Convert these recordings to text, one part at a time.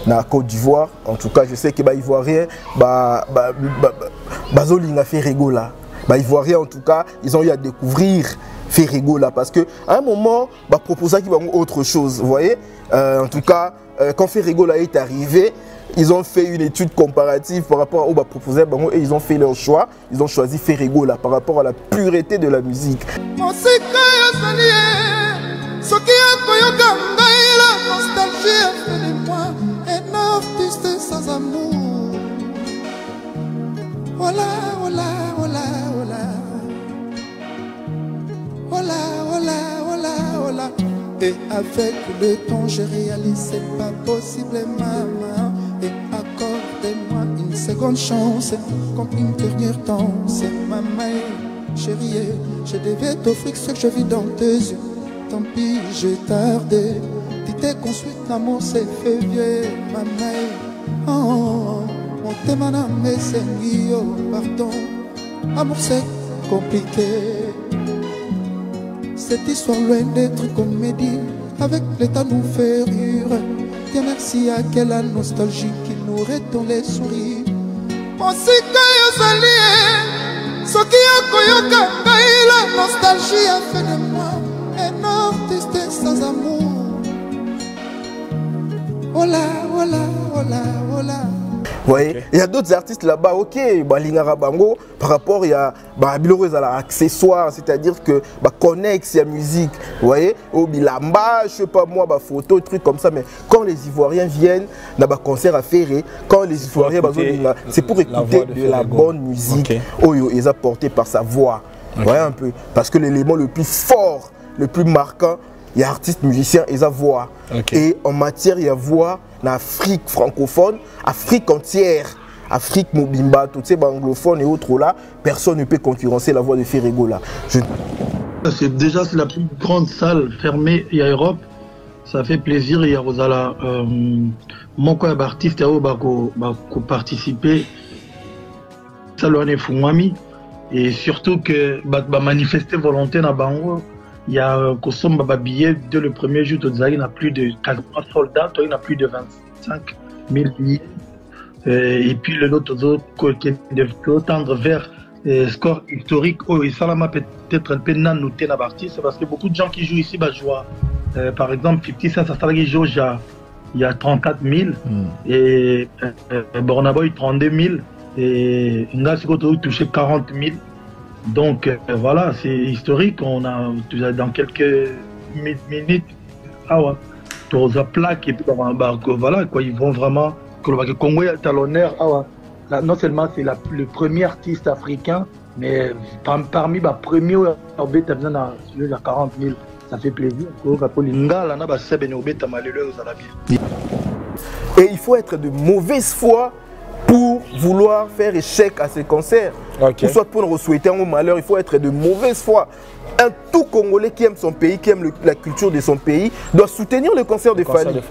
na Côte d'Ivoire. En tout cas, je sais que les Ivoiriens, Bazoling a fait rigola. Les Ivoiriens, en tout cas, ils ont eu à découvrir Ferrego là parce que à un moment, proposer qu'ils vont autre chose. Vous voyez, en tout cas, quand Ferrego là est arrivé, ils ont fait une étude comparative par rapport au proposé et ils ont fait leur choix. Ils ont choisi Ferrego là par rapport à la pureté de la musique. Voilà, voilà, voilà, voilà. Voilà, voilà, voilà, voilà. Et avec le temps, j'ai réalisé c'est pas possible, maman. Et accordez-moi une seconde chance, comme une dernière danse. Maman, chérie, je devais t'offrir ce que je vis dans tes yeux. Tant pis, j'ai tardé. Tu t'es construit l'amour, c'est fait vieux, maman. Oh. Mon thème mais c'est pardon. Amour c'est compliqué. Cette histoire loin d'être comédie. Avec l'état nous fait rire. Dieu merci à quelle nostalgie qui nous retourne les sourires. On sait que Yosali, ce qui a koyoka, la nostalgie a fait de moi un artiste sans amour. Voilà, voilà, voilà, voilà. Vous voyez, il y a d'autres artistes là-bas, ok, Lingara Bango, par rapport il y a accessoires, c'est-à-dire que connexe la musique, vous voyez, au bilamba, je sais pas moi, photo, trucs comme ça, mais quand les Ivoiriens viennent, dans un concert à Ferré, quand les Ivoiriens, c'est pour écouter de la bonne musique, ils ont porté par sa voix, vous voyez un peu, parce que l'élément le plus fort, le plus marquant, il y a artistes musiciens et sa voix. Et en matière, il y a voix en Afrique francophone, Afrique entière, Afrique Mobimba, tous ces anglophones et autres là, personne ne peut concurrencer la voix de Ferrego là. Déjà, c'est la plus grande salle fermée à Europe. Ça fait plaisir. Il y a Rosala, mon artiste qui participé. Ça lui a fait et surtout que manifester volonté dans Bango. Il y a Kosom billet dès le premier jour, il y a plus de 40 soldats, il y a plus de 25 000 billets. Et puis le autre qui est tendre vers score historique, et ça m'a peut-être un peu noté dans partie, c'est parce que beaucoup de gens qui jouent ici jouent. Par exemple, 50 Cent, il y a 34 000, et Bornaboy 32 000, et Ngasiko touché 40 000. Donc voilà, c'est historique. On a dans quelques minutes, tu as plaque et puis voilà quoi, ils vont vraiment que le Congo est à l'honneur. Non seulement c'est le premier artiste africain, mais parmi les premiers il y a 40 000. Ça fait plaisir. Et il faut être de mauvaise foi pour vouloir faire échec à ces concerts, ou soit pour nous souhaiter un malheur, il faut être de mauvaise foi. Un tout Congolais qui aime son pays, qui aime la culture de son pays, doit soutenir le concert de Fally.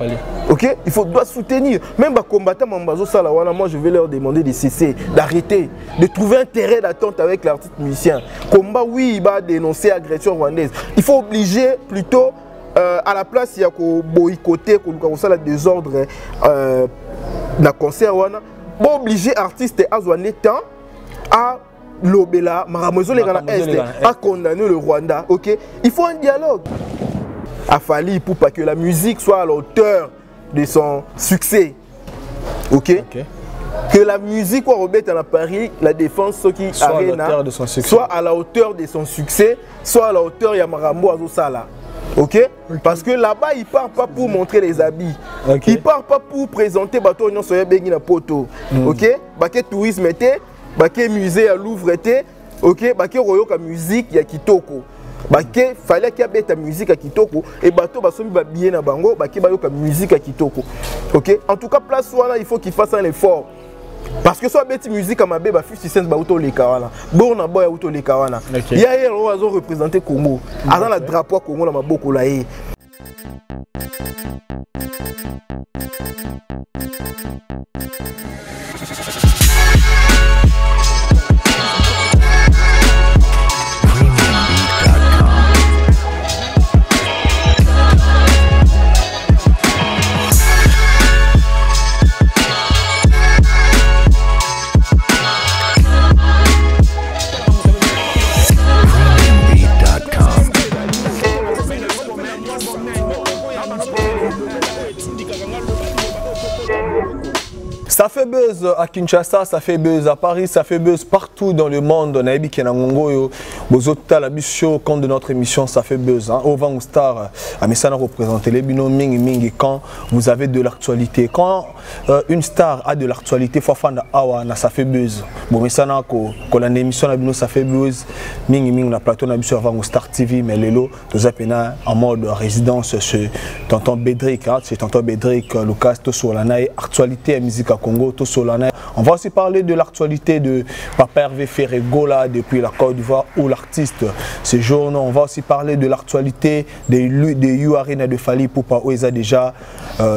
Ok, doit soutenir. Même les combattants Mambazo Salawana, moi je vais leur demander de cesser, d'arrêter, de trouver un terrain d'attente avec l'artiste musicien. Combat, oui, il va dénoncer l'agression rwandaise. Il faut obliger plutôt, à la place, il y a qu'au boycotter, qu'au désordre dans le concert. Bon, obligé artiste à jouer temps à l'obéla, à condamner le Rwanda. Ok, il faut un dialogue. A fallu pour pas que la musique soit à la hauteur de son succès. Ok. Que la musique soit remettre à Paris, la défense qui soit à la hauteur de son succès, soit à la hauteur de Marambo Azosala. Ok? Parce que là-bas, il ne part pas pour montrer les habits. Il ne part pas pour présenter bateau non soya bengi na poto. Ok? Baké tourisme était, baké musée à Louvre était, ok? Baké royoka musique ya kitoko. Baké fallait qu'il y ait ta musique à kitoko et bateau basomi ba bien na bango, baké bayoka musique à kitoko. Ok? En tout cas, place là, il faut qu'il fasse un effort. Parce que soit bête musique à ma bébé, 50 Cent ba auto les kawana. Bon na boy auto les kawana. Il y a hier on a représenté Congo. Avant la drapeau Congo na maboko là et Ça fait buzz à Kinshasa, ça fait buzz à Paris, ça fait buzz partout dans le monde. On a vu qu'il y a la mission compte de notre émission, ça fait buzz. Au Van Star, à Messana représenter les binômes Ming quand vous avez de l'actualité. Quand une star a de l'actualité, ça fait buzz. Bon, Messana, quand la émission ça fait buzz. Ming na plateau na sur Van Star TV, mais Lelo, nous avons en mode résidence chez Tonton Bédrick, c'est Tonton Bédrick, Lucas, tout sur la actualité et musique à Congo, tout sur la. On va aussi parler de l'actualité de Papa Hervé Ferregola depuis la Côte d'Ivoire où l'artiste séjourne. On va aussi parler de l'actualité des URN de Fali Poupa Oeza déjà.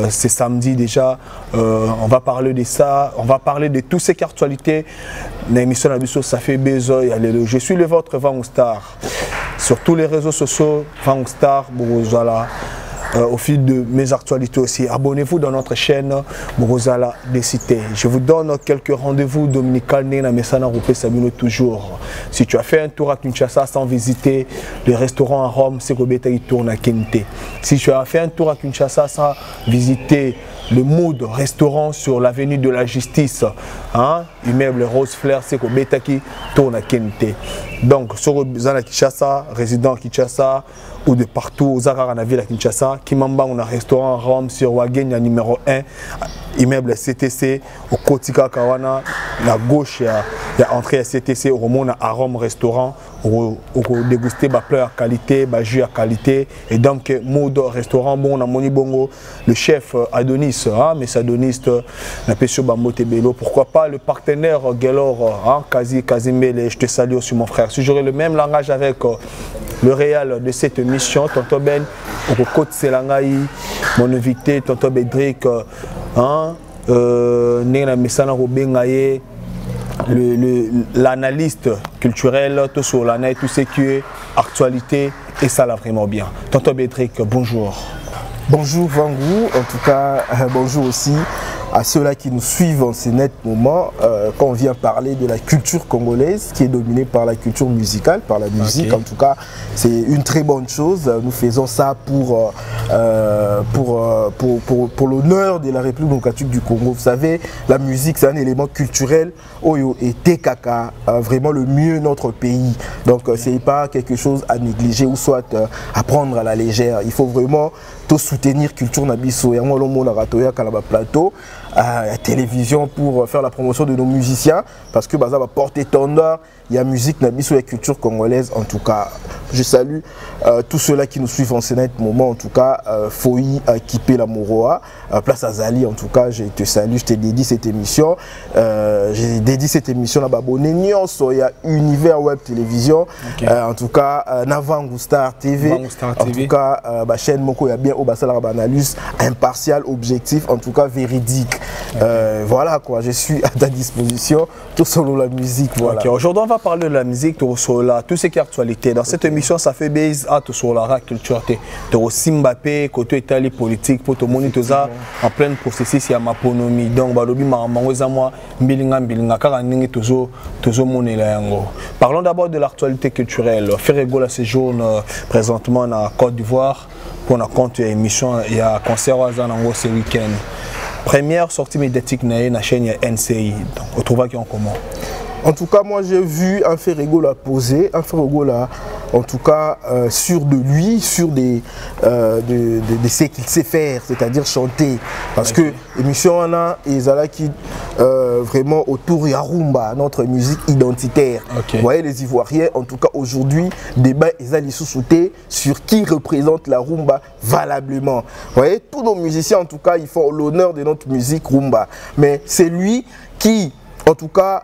C'est samedi déjà. On va parler de ça. On va parler de toutes ces actualités. L'émission Abisso, ça fait buzz. Je suis le vôtre Van Star. Sur tous les réseaux sociaux, Van Star, Borozala. Au fil de mes actualités aussi. Abonnez-vous dans notre chaîne Borozala des cités. Je vous donne quelques rendez-vous dominicaux na Messana Roupé Sabino toujours. Si tu as fait un tour à Kinshasa sans visiter le restaurant à Rome, c'est Robeta qui tourne à Kente. Si tu as fait un tour à Kinshasa sans visiter le Mood restaurant sur l'avenue de la Justice, immeuble Rose Flair, c'est Robeta qui tourne à Kente. Donc, sur Kinshasa, résident à Kinshasa, ou de partout, aux Arara, la ville à Kinshasa, Kimamba, on a un restaurant à Rome sur Wagenya numéro 1, immeuble CTC, au Kotika Kawana, la gauche, il y a entrée à CTC, au Romon à Rome restaurant, où déguster des plats à qualité, des jus à qualité, et donc, mode restaurant, bon, on a Moni Bongo, le chef Adonis, mais c'est Adonis, la pêche Bambo Tebelo, pourquoi pas le partenaire Gelor, Kazimele, je te salue aussi mon frère. Si j'aurais le même langage avec le réel de cette mission, Tonton Ben, au Côte Selangaï, mon invité, Tonton Bédrick, Néna Messana Robengaye, l'analyste culturel, tout sur l'année, tout ce qui est actualité, et ça l'a vraiment bien. Tonton Bédrick, bonjour. Bonjour Vangou, en tout cas, bonjour aussi à ceux-là qui nous suivent en ces nets moments quand on vient parler de la culture congolaise qui est dominée par la culture musicale, par la musique. Okay. En tout cas, c'est une très bonne chose. Nous faisons ça pour l'honneur de la République démocratique du Congo. Vous savez, la musique, c'est un élément culturel et Tekaka, vraiment le mieux notre pays. Donc, ce n'est pas quelque chose à négliger ou soit à prendre à la légère. Il faut vraiment tout soutenir culture nabiso. Et moi, le monde a ratoya Kalaba Plateau. À la télévision pour faire la promotion de nos musiciens parce que Baza va porter tendeur. Il y a musique, Nabiso et culture congolaise. En tout cas, je salue tous ceux-là qui nous suivent en ce moment. En tout cas, Foyi, Kipé la Moroa, Place Azali. En tout cas, je te salue, je te dédie cette émission. J'ai dédié cette émission à Babone Nyonso, il y a Univers Web Télévision. Okay. En tout cas, Navangu Star TV. En tout cas, ma chaîne Moko, il y a bien Obasala Analyse, impartial, objectif, en tout cas véridique. Okay. Voilà quoi, je suis à ta disposition, tout selon la musique. Voilà. Okay. Aujourd'hui, on va parler de la musique, tout ce qui est actualité. Dans cette émission, ça fait base à tout sur la culture. Tout Simbappé, côté Italie politique, pour tout le monde, en plein processus, il y a ma ponomie. Donc, parlons d'abord de l'actualité culturelle. Ferregola séjourne présentement en Côte d'Ivoire pour un compte émission. Il y a un concert au Zanango ce week-end. Première sortie médiatique dans la chaîne NCI. Donc, on trouve qu'il y a en commun. En tout cas, moi j'ai vu un Ferregola poser, un Ferregola en tout cas sûr de lui, sûr de ce qu'il sait faire, c'est-à-dire chanter. Parce que l'émission a qui vraiment autour de Rumba, notre musique identitaire. Okay. Vous voyez les Ivoiriens, en tout cas aujourd'hui, débat ils sous-souté sur qui représente la Rumba valablement. Vous voyez, tous nos musiciens en tout cas, ils font l'honneur de notre musique Rumba. Mais c'est lui qui en tout cas,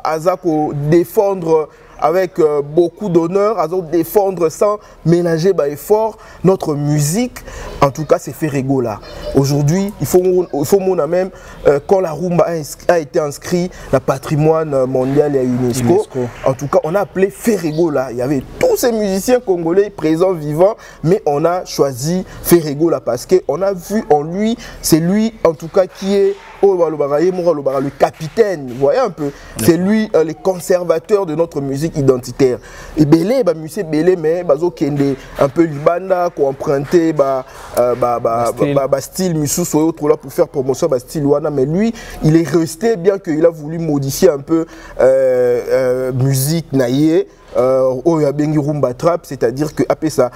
Azako défendre avec beaucoup d'honneur, Azako défendre sans ménager effort notre musique. En tout cas, c'est Ferregola. Aujourd'hui, il faut même quand la rumba a été inscrit dans le patrimoine mondial et à UNESCO. En tout cas, on a appelé Ferregola. Il y avait tous ces musiciens congolais présents, vivants, mais on a choisi Ferregola parce qu'on a vu en lui, c'est lui en tout cas qui est le capitaine, vous voyez un peu. C'est lui le conservateur de notre musique identitaire. Et Belé, monsieur Belé, mais un peu Libanda, qui a emprunté style Missous ou autre là pour faire promotion style Wana, mais lui, il est resté, bien qu'il a voulu modifier un peu musique naïe. Il y a bien rumba trap, c'est-à-dire que après ça,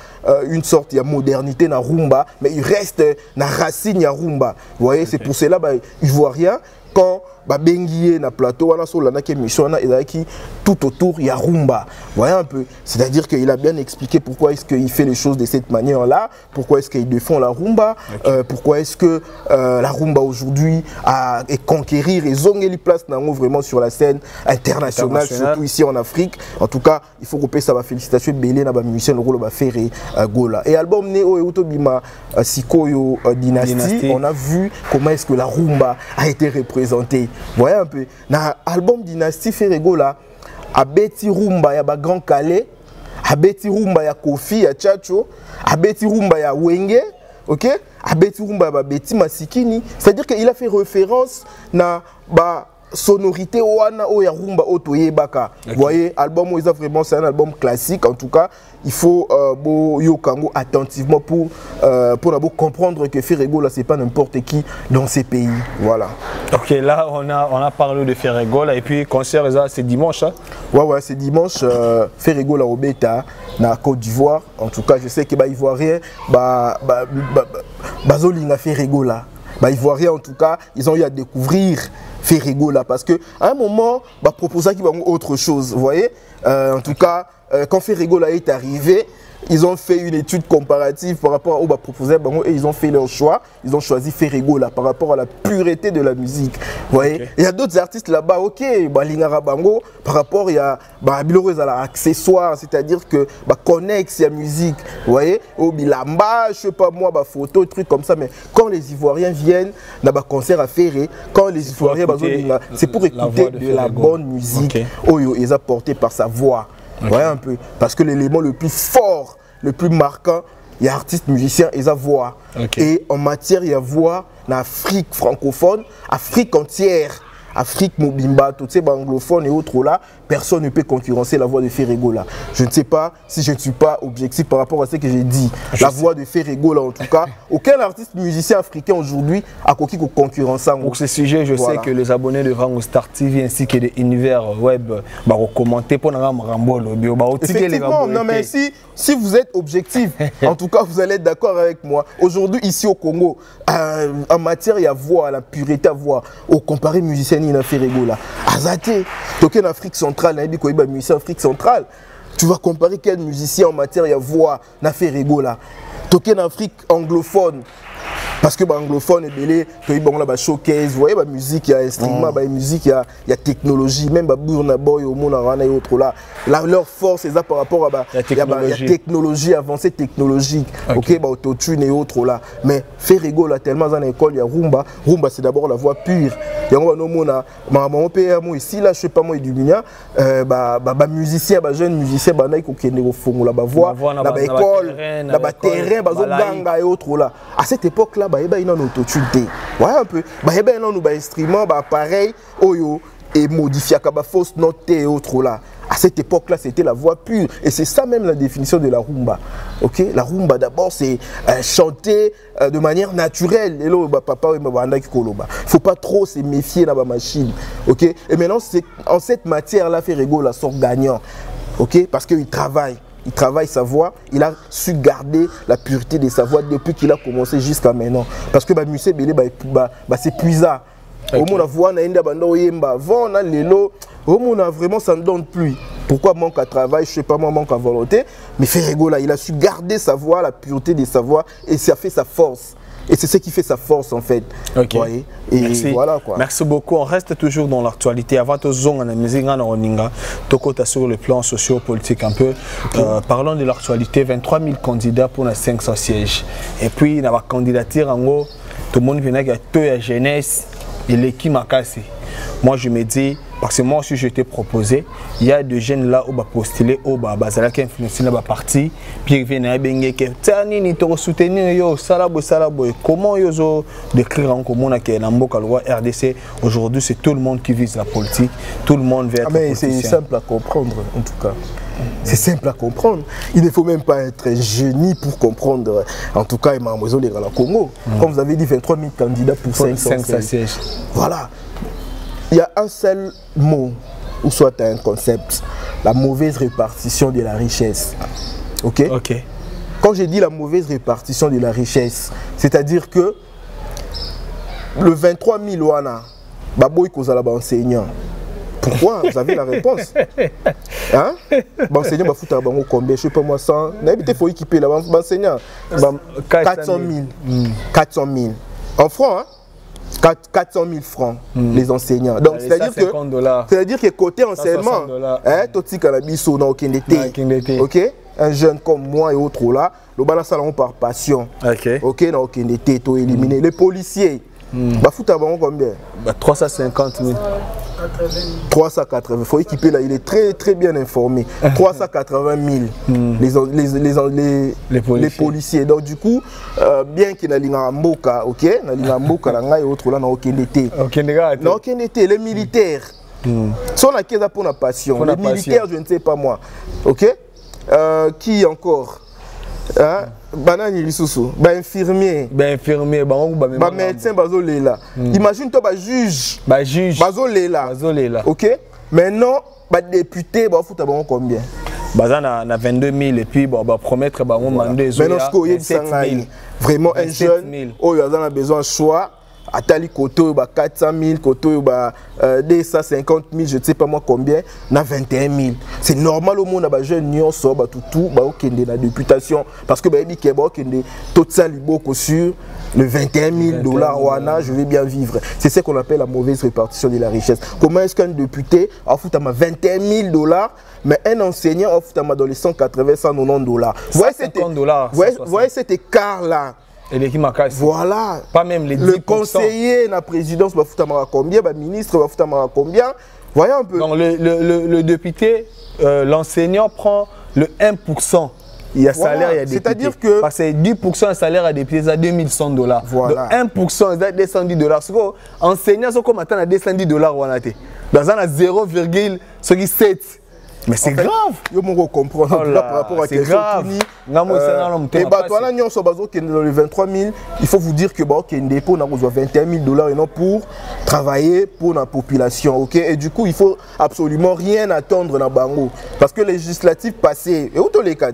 une sorte de modernité na rumba, mais il reste na racine ya rumba. Vous voyez, c'est pour cela il voit rien quand bengié na plateau wana so lana ke mission na ezaki tout autour il y a rumba. Vous voyez un peu, c'est-à-dire qu'il a bien expliqué pourquoi est-ce qu'il fait les choses de cette manière-là, pourquoi est-ce qu'il défend la rumba, pourquoi est-ce que la rumba aujourd'hui est conquérir et zongeli place nango vraiment sur la scène internationale, surtout ici en Afrique. En tout cas, il faut couper ça, félicitations belé na ba musicien le rôle ba Ferré Gola. Et album Neo et Utobima Sikoyo Dynasty, on a vu comment est-ce que la rumba a été représentée. Vous voyez un peu, dans l'album Dynasty Ferré Gola, à Betty Rumba, il y a Grand Calais, à Betty Rumba, il y a Kofi, il y a Chacho, à Betty Rumba, il y a Wenge, ok? À Betty Rumba, il y a Betty Masikini. C'est-à-dire qu'il a fait référence à la sonorité wana o ya rumba otoye baka. Vous voyez, album vraiment c'est un album classique. En tout cas, il faut yo kango attentivement pour comprendre que Ferré Gola c'est pas n'importe qui dans ces pays. Voilà. Ok, là on a parlé de Ferré Gola et puis concert c'est dimanche. Hein? Ouais, c'est dimanche. Ferré Gola au Beta na Côte d'Ivoire. En tout cas, je sais que Ivoirien bazolinga Ferré Gola. Ivoiriens en tout cas, ils ont eu à découvrir Ferré Gola parce que à un moment, proposer qu'ils vont autre chose. Vous voyez, en tout cas, quand Ferré Gola est arrivé, ils ont fait une étude comparative par rapport au proposé et ils ont fait leur choix. Ils ont choisi Ferré Gola par rapport à la pureté de la musique. Vous voyez, il y a d'autres artistes là-bas, ok, Lingara Bango, par rapport il y a accessoires, c'est-à-dire que connexe la musique. Vous voyez, au Bilamba, je sais pas moi, photo, trucs comme ça. Mais quand les Ivoiriens viennent dans un concert à Ferré, quand les Ivoiriens, c'est pour écouter de la bonne musique. Ils ont porté par sa voix. Ouais, un peu. Parce que l'élément le plus fort, le plus marquant, il y a artistes, musiciens et sa voix. Et en matière, il y a voix en Afrique francophone, Afrique entière. Afrique, Mobimba, tous ces anglophones et autres là, personne ne peut concurrencer la voix de Ferré Gola. Je ne sais pas si je ne suis pas objectif par rapport à ce que j'ai dit. La voix de Ferré Gola, en tout cas, aucun artiste musicien africain aujourd'hui a conquis concurrence. Pour ce sujet, je sais que les abonnés de Rango Star TV ainsi que des univers web vont commenter pour nous rendre. Effectivement, non mais si vous êtes objectif, en tout cas vous allez être d'accord avec moi. Aujourd'hui, ici au Congo, en matière, il y a voix, la pureté à voix, au comparé musicien. Ferré Gola. Azate, toqué en Afrique centrale, musicien Afrique centrale. Tu vas comparer quel musicien en matière de voix na Ferré Gola. Toqué en Afrique anglophone. Parce que anglophone est belé, la showcase, vous voyez, la musique, il y a instrument, la musique, il y a technologie, même Burna Boy, au monde et autres là. Leur force, c'est ça par rapport à la technologie, avancée technologique, ok, autotune et autres là. Mais Ferré Gola, tellement dans l'école, il y a rumba. Rumba, c'est d'abord la voix pure. Il y a mon père, moi ici, là, je sais pas moi, du Minia, musicien, jeune musicien, la voix, la école, la terrain, et autres là. À cette époque-là, il y a une autotune. Ouais, un peu. Il y a un instrument, appareil, et modifié à fausse note et autres là. À cette époque-là, c'était la voix pure. Et c'est ça même la définition de la rumba. Okay? La rumba, d'abord, c'est chanter de manière naturelle. Et là, papa, il ne faut pas trop se méfier dans la machine. Okay? Et maintenant, en cette matière-là, Ferré Gola sort gagnant. Okay? Parce qu'il travaille. Il travaille sa voix, il a su garder la pureté de sa voix depuis qu'il a commencé jusqu'à maintenant. Parce que Musée Belé, c'est puisant. Au moins, la voix n'a pas vraiment, ça ne donne plus. Pourquoi manque à travail, je ne sais pas, moi, manque à volonté. Mais Ferré Gola, il a su garder sa voix, la pureté de sa voix, et ça fait sa force. Et c'est ce qui fait sa force en fait. Okay. Et merci. Voilà, quoi. Merci beaucoup. On reste toujours dans l'actualité. Avant de zone la musique sur le plan socio-politique un peu. Parlons de l'actualité. 23 000 candidats pour les 500 sièges. Et puis dans la candidature en gros, tout le monde vient avec la jeunesse et l'équipe m'a cassé. Moi je me dis parce que moi aussi je t'ai proposé, il y a des jeunes là où postuler au bazala qui influencent la partie, puis ils viennent à bengue que tani ni to soutenir yo salabo comment yo zo décrire en commun que na mboka loi RDC aujourd'hui c'est tout le monde qui vise la politique, tout le monde veut être mais c'est simple à comprendre en tout cas. C'est simple à comprendre. Il ne faut même pas être un génie pour comprendre. En tout cas, Mademoiselle les Congo. Comme vous avez dit, 23 000 candidats pour 500 sièges. Voilà. Il y a un seul mot, ou soit un concept, la mauvaise répartition de la richesse. Ok? Quand j'ai dit la mauvaise répartition de la richesse, c'est-à-dire que le 23 000 wana, baboy kozala ba enseignant. Pourquoi? Vous avez la réponse. Hein? L'enseignant va foutre combien? Je sais pas moi, 100. Il faut équiper l'enseignant. 400 000. 400 000. En francs, hein? 400 000 francs, les enseignants. Donc, c'est-à-dire que côté enseignement, Toti Kanabiso, n'a aucun été. Ok? Un jeune comme moi et autres là, le balance par passion. Ok, n'a aucun été, tout éliminé. Les policiers, bah foutre combien? 350 000. 380, il faut équiper là, il est très bien informé. 380 000 les policiers. Donc du coup, bien qu'il y ait un mboka, ok, un mboka et autres là, n'a aucun été. N'a aucun été, les militaires. Sont la caisse pour la passion. Les militaires, je ne sais pas moi. Ok, qui encore? Hein? Banani Lissousou, infirmier, médecin, bazolela. Imagine toi, juge, bazolela. Ok? Maintenant, député, foutre combien? Na 22 000 et puis promettre mandat. Vraiment un jeune, il a besoin de choix. Atali koto 400 000, koto 250 000, je ne sais pas moi combien, na 21 000. C'est normal au monde à jeune nion so tout la députation parce que tout ça liboko sur le 21 000 $ wana, je vais bien vivre. C'est ce qu'on appelle la mauvaise répartition de la richesse. Comment est-ce qu'un député a foutu à 21 000 $, mais un enseignant a foutu à dans les 180 190 $. Voyez cet écart là. Voilà. Pas même les 10%. Le conseiller, la présidence va foutre à combien, le ministre va foutre à combien. Voyez un peu. Donc le député, l'enseignant prend le 1%. Il y a salaire, il y a député. C'est-à-dire que... Parce que 10% de salaire à député, c'est 2100 $. Voilà. Donc 1%, c'est 210 $. Enseignant, c'est comme attendre à 210 $. Dans un 0,7. Mais c'est grave. Yo mongo comprendre par rapport à c'est grave. Et bah toi là nyonso bazo qui est dans les 23 000, il faut vous dire que bah qui est dépôt na 21 000 $ et non pour travailler pour la population, OK? Et du coup, il faut absolument rien attendre na bango parce que les législatives passées et où tous les cas,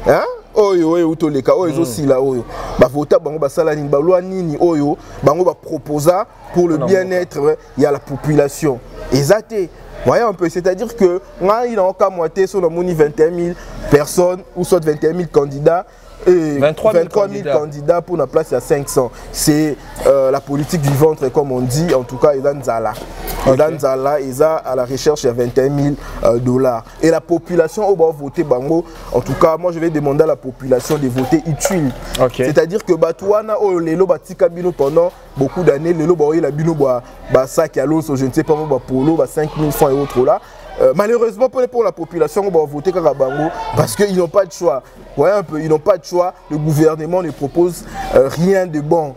hein? Oyo ou tous les cas, oyo aussi là oyo. Ba vota bango ba sala ni ba loi nini oyo, bango ba proposa pour le bien-être il y a la population. Exacté. Voyez un peu, c'est-à-dire que il a encore moitié sur le moni 21 000 personnes ou soit 21 000 candidats et 23 000 candidats pour la place à 500. C'est la politique du ventre comme on dit, en tout cas il est à la recherche il y a 21 000 $. Et la population va voter bango. En tout cas, moi je vais demander à la population de voter utile. C'est-à-dire que Batouana ou Lelo Batika Bino pendant beaucoup d'années, Lelo Baoui Bino sac à l'eau, je ne sais pas moi, polo, 5 000 francs et autres là. Malheureusement pour la population, on va voter Karabango parce qu'ils n'ont pas de choix. Voyez un peu, ils n'ont pas de choix. Le gouvernement ne propose rien de bon.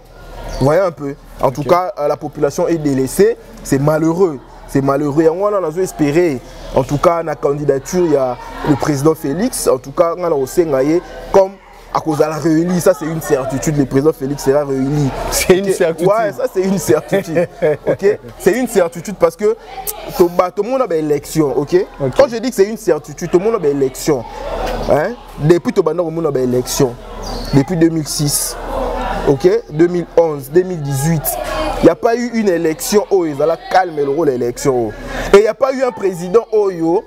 Voyez un peu. En tout cas, la population est délaissée. C'est malheureux. C'est malheureux. Et on a espéré. En tout cas, dans la candidature, il y a le président Félix. En tout cas, on a aussi comme à cause de la réunie, ça c'est une certitude, le président Félix sera réuni. C'est une certitude. Ouais, ça c'est une certitude. Ok, c'est une certitude parce que tout le monde a une élection. Ok. Quand je dis que c'est une certitude, tout le monde a une élection. Hein? Depuis tout le monde a une élection. Depuis 2006, ok, 2011, 2018. Il n'y a pas eu une élection où ils allaient calmer le rôle de l'élection. Et il n'y a pas eu un président Oyo.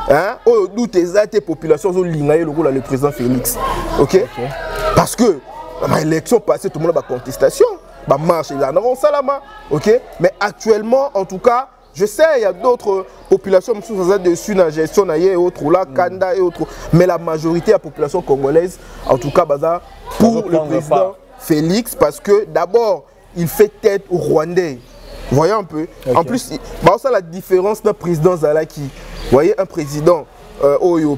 Hein? D'où tes populations ont ligné le président Félix. Ok? Parce que l'élection passée, tout le monde a une contestation. Marche, il y a un salama. Ok? Mais actuellement, en tout cas, je sais, il y a d'autres populations qui sont dessus dans la gestion et autres, là, Kanda et autres. Mais la majorité de la population congolaise, en tout cas, pour le président Félix, parce que d'abord, il fait tête aux Rwandais. Voyez un peu. Okay. En plus, bah, ça la différence d'un président Zalaki. Vous voyez, un président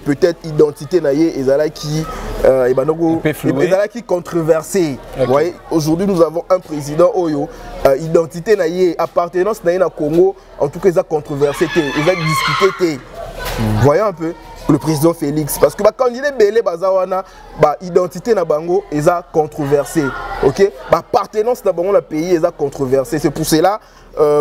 peut-être identité naïe et Zalaki controversé. Okay. Vous voyez, aujourd'hui nous avons un président identité naïe, appartenance naïe na Congo, en tout cas ils ont controversé, ils ont discuté. Vous voyez un peu le président Félix, parce que quand il est belé bazawana, identité na bango, ils ont controversé. OK, appartenance na bango le pays, ils ont controversé. C'est pour cela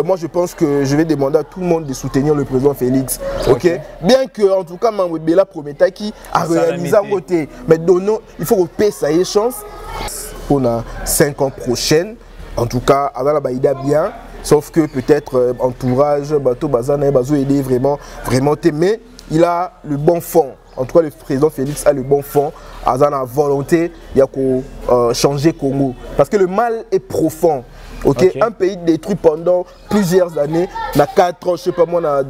moi je pense que je vais demander à tout le monde de soutenir le président Félix. OK, bien que en tout cas Mamwebela promettait qui a réalisé un côté, mais donnons, il faut payer sa chance pour la 5 ans prochaine. En tout cas, avant la idée bien, sauf que peut-être entourage, bateau bazana, bazo aider vraiment mais il a le bon fond. En tout cas, le président Félix a le bon fond, a la volonté, il y a changer Congo, parce que le mal est profond. Okay. Un pays détruit pendant plusieurs années, na 4 ans, je sais pas moi, na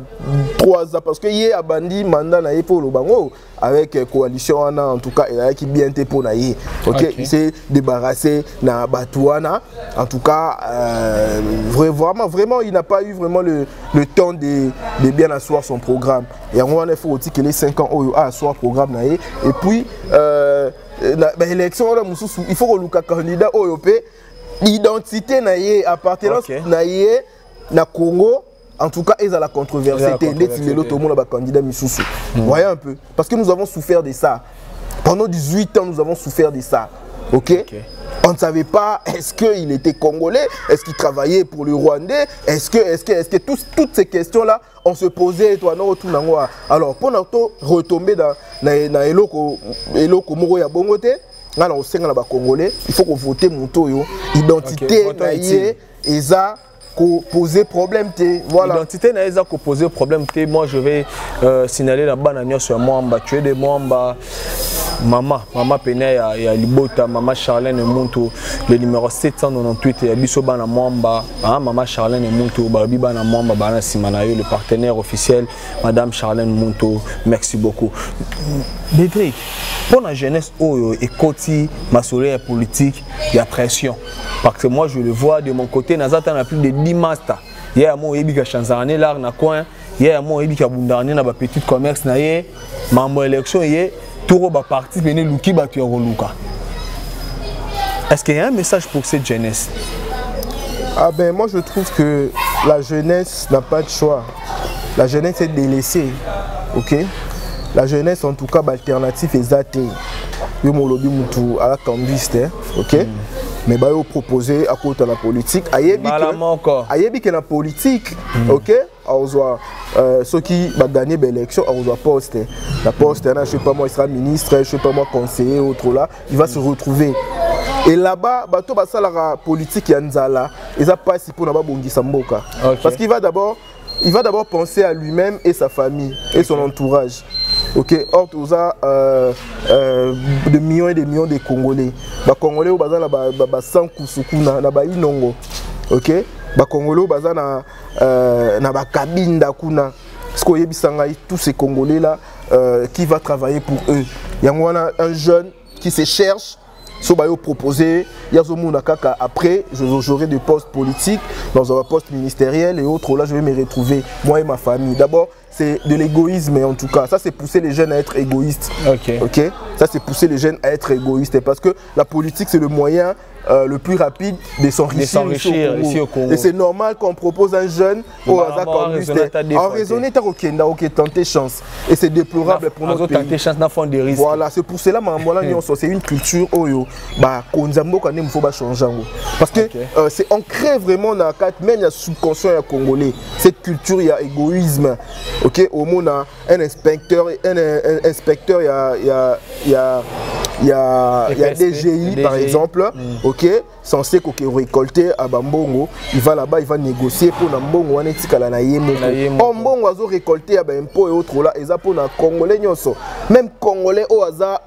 3 ans, parce que y a bandi mandat na pour le bango avec coalition en tout cas, il a qui bien été pour naïe. OK, il s'est débarrassé na Batouana. En tout cas, vraiment, il n'a pas eu vraiment le temps de bien asseoir son programme. Et on a fait aussi que les 5 ans à asseoir programme naïe. Et puis l'élection il faut que le candidat européen identité naïe, appartenance naïe na Congo, en tout cas, ils ont la controversée. Voyez un peu. Parce que nous avons souffert de ça. Pendant 18 ans, nous avons souffert de ça. OK? On ne savait pas, est-ce qu'il était congolais, est-ce qu'il travaillait pour le Rwandais, est-ce que toutes ces questions-là, on se posait, toi, non, tout nan. Alors, pour nous retomber dans Eloko Moro ya Bongote, alors, au sein de la Congolais, il faut que voter mon toyo, identité naïe, et ça, poser problème. Voilà. Identité naïe, ça, poser problème. Moi, je vais signaler la banane sur moi, tu es de moi, Maman Pena ya Libota, Maman Charlène Monto, le numéro 798, il y a Bissobana Mwamba, Maman Charlène Monto, Barbibana Mwamba, Bana Simanayo, le partenaire officiel, Madame Charlène Monto, merci beaucoup. Bédric, pour la jeunesse, et côté ma soleil politique, il y a pression. Parce que moi, je le vois de mon côté, Nazata a plus de 10 masters. Il y a mon ébi qui a chanzané l'art na coin, il y a mon ébi qui a bundarné na petit commerce na yé, maman élection yé. Tout va partir venir Luki Batuaroluka. Est-ce qu'il y a un message pour cette jeunesse? Ah ben moi je trouve que la jeunesse n'a pas de choix. La jeunesse est délaissée. OK? La jeunesse en tout cas alternative est zatée. Yo mo lobi mutu à la cambiste, OK? Mais bah yo proposer à côté de la politique, ayebi que la politique, OK? Ceux qui vont gagner l'élection, on va poster. La poste, je ne sais pas moi, il sera ministre, je ne sais pas moi, conseiller, autre là, il va se retrouver. Et là-bas, la politique Yanzala, il va pas si pour la Bongi Samboka. Parce qu'il va d'abord penser à lui-même et sa famille et son entourage. OK, or tous de millions et des millions de Congolais. Les Congolais au bazar la 100 kusukuna na ba inongo. OK? Les Congolais au bazar na ba cabine d'akuna. Parce que tous ces Congolais là qui va travailler pour eux. Il y a un jeune qui se cherche. So bayo proposé, après j'aurai des postes politiques, dans un poste ministériel et autres, là je vais me retrouver, moi et ma famille. D'abord, c'est de l'égoïsme en tout cas, ça c'est pousser les jeunes à être égoïstes. OK? Ça c'est pousser les jeunes à être égoïstes parce que la politique c'est le moyen le plus rapide de s'enrichir ici au Congo. Et c'est normal qu'on propose un jeune au hasard comme lui. En raisonner, tu tenter chance. Et c'est déplorable pour notre pays. Voilà, c'est pour cela que c'est une culture où il faut changer. Parce que c'est ancré vraiment dans la carte, même il y a subconscient congolais. Cette culture, il y a égoïsme. OK, au monde un inspecteur, il y a DGI par exemple. OK, censé qu'on récolter à Bambongo, il va là-bas, il va négocier pour Nambongo, on est tikala na yemo. Bambongo a récolté à impôt et autres là, et ça pour na Congolais nyonso. Même Congolais au hasard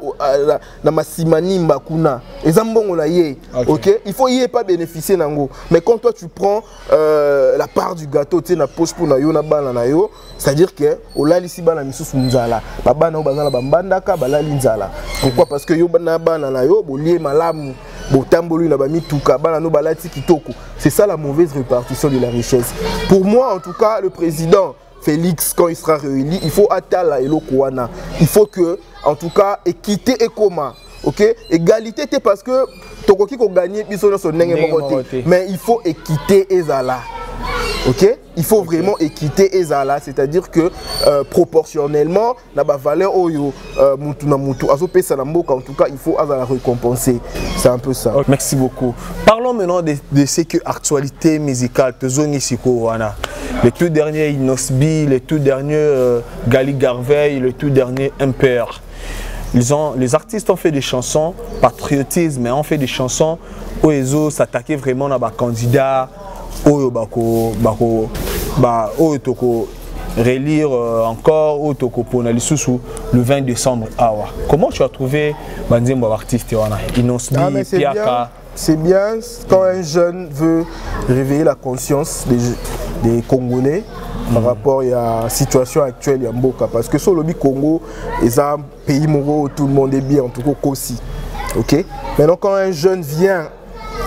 na masimani mbakuna. Et ça mbongo na yé. OK, il faut y pas bénéficier nango. Mais quand toi tu prends la part du gâteau, tu sais na poche pour na yo na bana na yo, c'est-à-dire que au la ici bana misusu nzala. Baba na bazala bambandaka balali nzala. Pourquoi? Parce que yo na bana na yo bolié malamu. botamboli na ba mituka bana no balati kitoko. C'est ça la mauvaise répartition de la richesse. Pour moi en tout cas le président Félix, quand il sera réélu, il faut atala et l'okouana. Il faut que, en tout cas, équité et coma. Ok? Égalité, c'est parce que Tokoki ko gagner, mais il faut équité et zala. Ok? Il faut vraiment équité et zala, c'est-à-dire que proportionnellement, la valeur oyo mutu na mutu, azo pesa na mboka, en tout cas, il faut la récompenser. C'est un peu ça. Okay. Merci beaucoup. Parlons maintenant de ce que actualité musicale, le tout dernier Inosbi, le tout dernier Gali Garveil, le tout dernier Imper. Les artistes ont fait des chansons patriotisme, mais ont fait des chansons où ils ont s'attaqué vraiment à des candidats, où relire encore au Tokoponali Soussou le 20 décembre. Comment tu as trouvé Banzembo artiste Inosbi, Piaka? C'est bien quand un jeune veut réveiller la conscience des Congolais par rapport à la situation actuelle à Mboka. Parce que sur le Congo, c'est un pays où tout le monde est bien, en tout cas aussi. Okay? Maintenant, quand un jeune vient,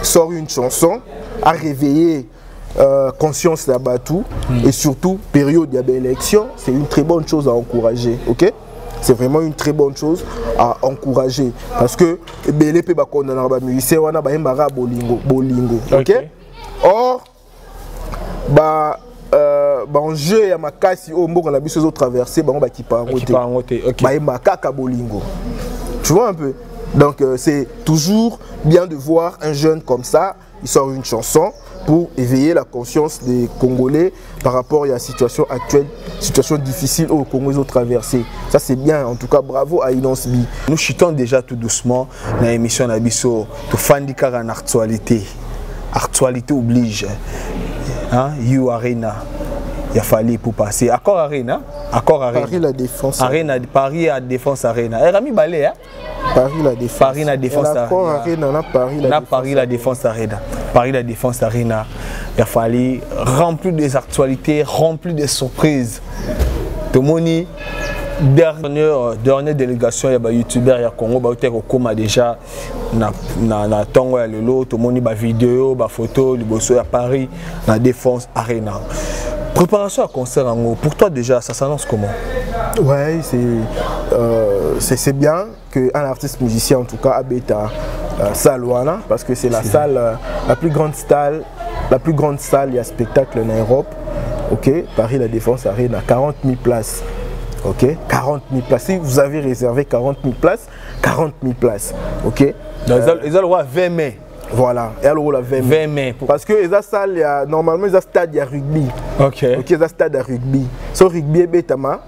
sort une chanson, à réveiller conscience là-bas tout, et surtout, période d'élection, c'est une très bonne chose à encourager. Okay? C'est vraiment une très bonne chose à encourager parce que Belé peut condamner les musiciens wana ba embara bolingo. OK? Or enjeu ya makasi o mboka na biso zo traverser bango ba kipangote. Ba embaka bolingo. Tu vois un peu? Donc c'est toujours bien de voir un jeune comme ça, il sort une chanson pour éveiller la conscience des Congolais par rapport à la situation actuelle, situation difficile au Congo ils ont traversé. Ça c'est bien, en tout cas bravo à Inosbi. Nous chutons déjà tout doucement dans l'émission Nabiso, tout fan du car en actualité. Actualité oblige. Hein? You Arena. Il a fallu pour passer. Accord Arena. Accord Arena. Paris la défense. Arena. Paris à défense Arena. Rami Balé, hein? Paris la défense. Paris la défense Arena. Paris la défense Arena. Paris la défense Arena. Il a fallu remplir des actualités, remplir des surprises. Tout le monde, dernière délégation, il y a des youtubeurs, il y a Congo, il y a Koma déjà, na Tongo, il y a le tout le monde, il y a des vidéos, des photos, il y a Paris, la défense Arena. Préparation à concert en gros, pour toi déjà, ça s'annonce comment? Ouais, c'est bien qu'un artiste musicien en tout cas habite à Salouana parce que c'est la salle, la plus grande salle, il y a spectacle en Europe. Ok, Paris la Défense Arena, 40 000 places. Ok, 40 000 places. Si vous avez réservé 40 000 places, 40 000 places. Ok. Ils ont le droit 20 mai. Voilà, et alors la 20 mai. Parce que les salles, normalement, ils ont stade de rugby. Ok. Ok, ils ont stade de rugby. Sur rugby,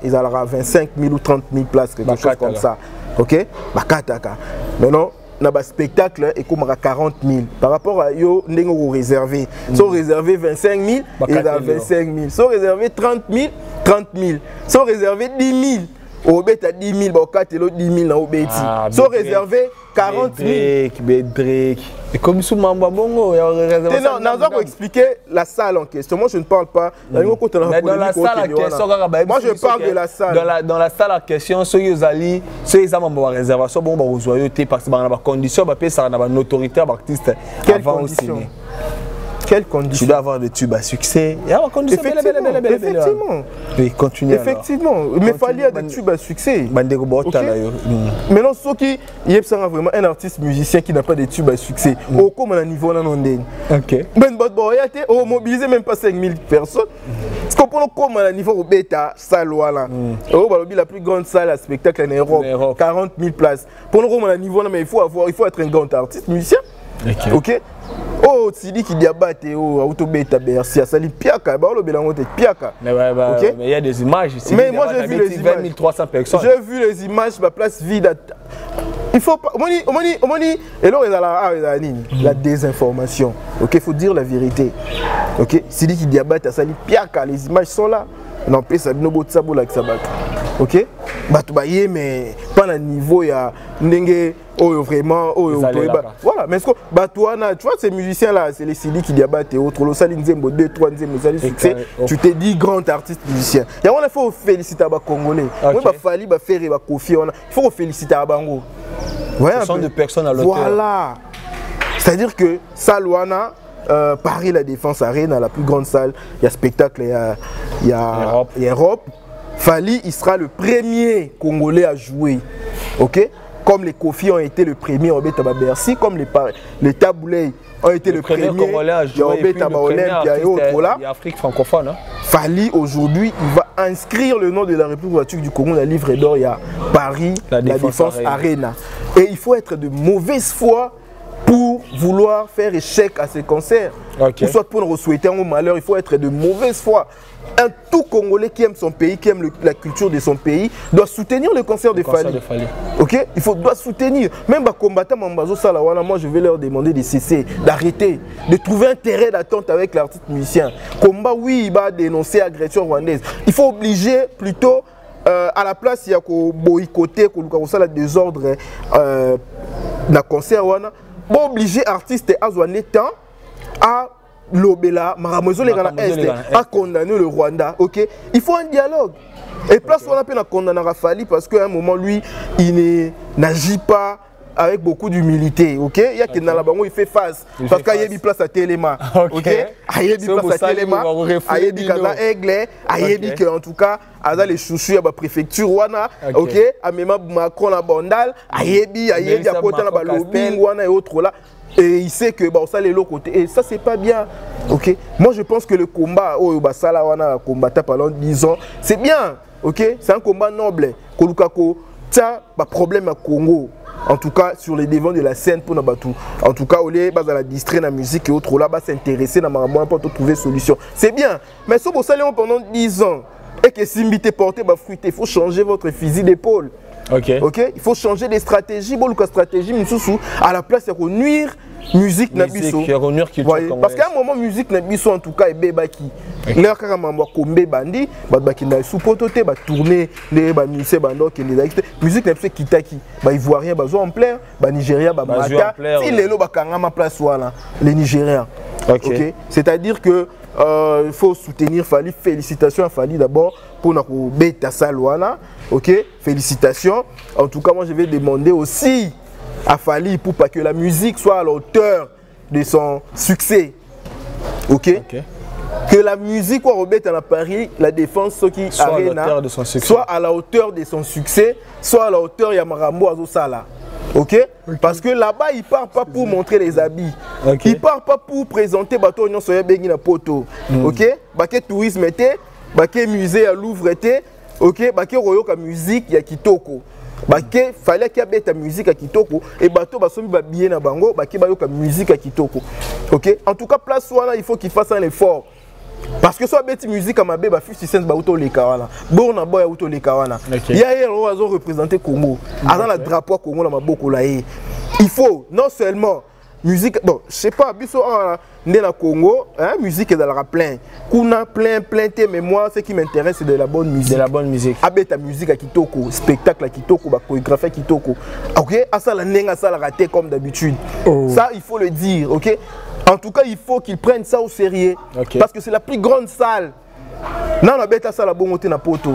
ils ont 25 000 ou 30 000 places, quelque chose comme ça. Ok, Bakataka. Maintenant, dans le spectacle, et comme 40 000. Par rapport à eux, nous réservé. Sont réservé 25 000, ils ont 25 000. Sont réservé 30 000, 30 000. Sont réservé 10 000. Au bet à 10 000, au 10 000 au beti. Sont réservés 40 000. Et comme sous Mamba Bongo, non, nous avons expliqué la salle en question. Moi, je ne parle pas. Mais dans la salle en question, moi, je parle de la salle. Dans la salle en question, ceux qui ont une réservation, bon, vous avez parce que dans les conditions, ça a une autorité artiste. Quelles conditions? Quelles conditions? Tu dois avoir des tubes à succès. Effectivement. Oui, continue. Effectivement. Mais il fallait des tubes à succès. Maintenant, ceux qui sont vraiment un artiste musicien qui n'a pas de tubes à succès, au comme à niveau là, ok. On mobilise même pas 5000 personnes. Parce qu'on peut comme à niveau au bêta, salle là. La plus grande salle à spectacle en Europe, 40 000 places. Pour nous comme à niveau là, mais il faut être un grand artiste musicien. Ok. Oh, tu dis qu'il y a battu au autobéta Bercy, ça lui piaka, le bilan est piaka. Mais il y a des images ici. Mais moi j'ai vu les images. 20 300 personnes. J'ai vu les images, la place vide. Il faut pas. Et là, la désinformation. Ok, il faut dire la vérité. Ok, si dit qu'il y a battu, ça lui piaka, les images sont là. Non, pas ça, nous ça pour la ok, mais pas le niveau il y a vraiment voilà, mais tu vois ces musiciens là, c'est les CD qui diabattent et autres, le Saline Zembo 2 3 succès, tu t'es dit grand artiste musicien. Il faut féliciter les Congolais. Il faut faire confier, il faut féliciter les Bango. Ce sont des personnes à l'auteur. Voilà. C'est-à-dire que salle wana Paris la Défense Arena, la plus grande salle, il y a spectacle, il y a Europe. Fally, il sera le premier Congolais à jouer. Ok? Comme les Kofi ont été le premier au Beta Bercy, comme les Taboulay ont été le premier Congolais à jouer, au Beta Olympia et autres là. Afrique francophone. Hein? Fally, aujourd'hui, il va inscrire le nom de la République du Congo dans le livre d'or. Il y a Paris, la Défense Arena. Et il faut être de mauvaise foi pour vouloir faire échec à ces concerts. Okay. Ou soit pour nous souhaiter un malheur, il faut être de mauvaise foi. Un tout Congolais qui aime son pays, qui aime la culture de son pays, doit soutenir le concert de Fally. Ok? Il doit soutenir. Même les combattants Mambazo Salawana, moi je vais leur demander de cesser, d'arrêter, de trouver un terrain d'attente avec l'artiste musicien. Combat, oui, il va dénoncer l'agression rwandaise. Il faut obliger plutôt, à la place, il y a qu'au boycotter, qu'au le désordre dans le concert. Il faut obliger l'artiste à avoir temps à l'obéla, à condamner le Rwanda. Ok? Il faut un dialogue. Et place on appelle à condamner Fally parce qu'à un moment, lui, il n'agit pas avec beaucoup d'humilité. Ok? Il y a qui dans la banque, il fait face. Parce qu'il y a des places à Téléma. Ok? Il y a des places à Téléma. Il y a des places à Aigle. Il y a des en tout cas, à les chouchous à la préfecture. Ok? À même Macron à Bandal. Il y a des à côté à Lobbying et autres là. Et il sait que ça les l'autre côté. Et ça, c'est pas bien. Ok? Moi, je pense que le combat, ça là, on a combattu pendant 10 ans, c'est bien. Ok? C'est un combat noble. Kolukako, ça, pas problème à Congo. En tout cas, sur les devants de la scène pour Nabatou. En tout cas, au lieu de la distraire la musique et autres là, s'intéresser à ma pour trouver solution. C'est bien. Mais si vous allez pendant 10 ans et que si vous portez fruit, il faut changer votre fusil d'épaule. Okay. Ok, il faut changer des stratégies. Bon, la stratégie, à la place, c'est nuire musique nabiso. Parce qu'à un moment, musique nabiso en tout cas est bébaki. Là, quand on a combé bandi, baki na sous-pototé, tourner les musiciens bandok et les musique nabiso kitaki. Ivoirien, en plein, Nigeria, mata. Si les lots bakangama place voilà, les Nigériens. Ok. C'est-à-dire que il faut soutenir Fally. Félicitations à Fally d'abord pour notre bêta salwana. Ok, félicitations. En tout cas, moi je vais demander aussi à Fally pour pas que la musique soit à la hauteur de son succès. Ok. Que la musique au Robert à Paris, la Défense, ce qui Arena, soit à la hauteur de son succès, soit à la hauteur de Yamarambo Azosala. Ok? Parce que là-bas, il ne part pas pour montrer les habits. Il ne part pas pour présenter bateau Union Soya Bengi na poto. Ok? Baké tourisme était, baké musée à Louvre était, ok? Baké royoka musique ya Kitoko. Baké fallait qu'il y ait ta musique à Kitoko et bateau basomi ba billet na bango, baké bayoka musique à Kitoko. Ok? En tout cas, place soit il faut qu'il fasse un effort. Parce que soit bête musique à ma bébé, 50 cents baouto les kawana. Bon na boy auto les kawana. Il y a un oiseau représenté Congo. Avant la drapeau Congo na maboko là. Il faut non seulement musique, bon, je sais pas, biso né na Congo, hein, musique est dans la plein. Kuna plein mais moi ce qui m'intéresse c'est de la bonne musique. De la bonne musique. Abé ta musique à Kitoko, spectacle à Kitoko, ba chorégraphie à Kitoko. OK, à ça la nenga ça la raté comme d'habitude. Ça il faut le dire, OK? En tout cas, il faut qu'ils prennent ça au sérieux. Parce que c'est la plus grande salle. Non, on a bêta ça la bonne na poto.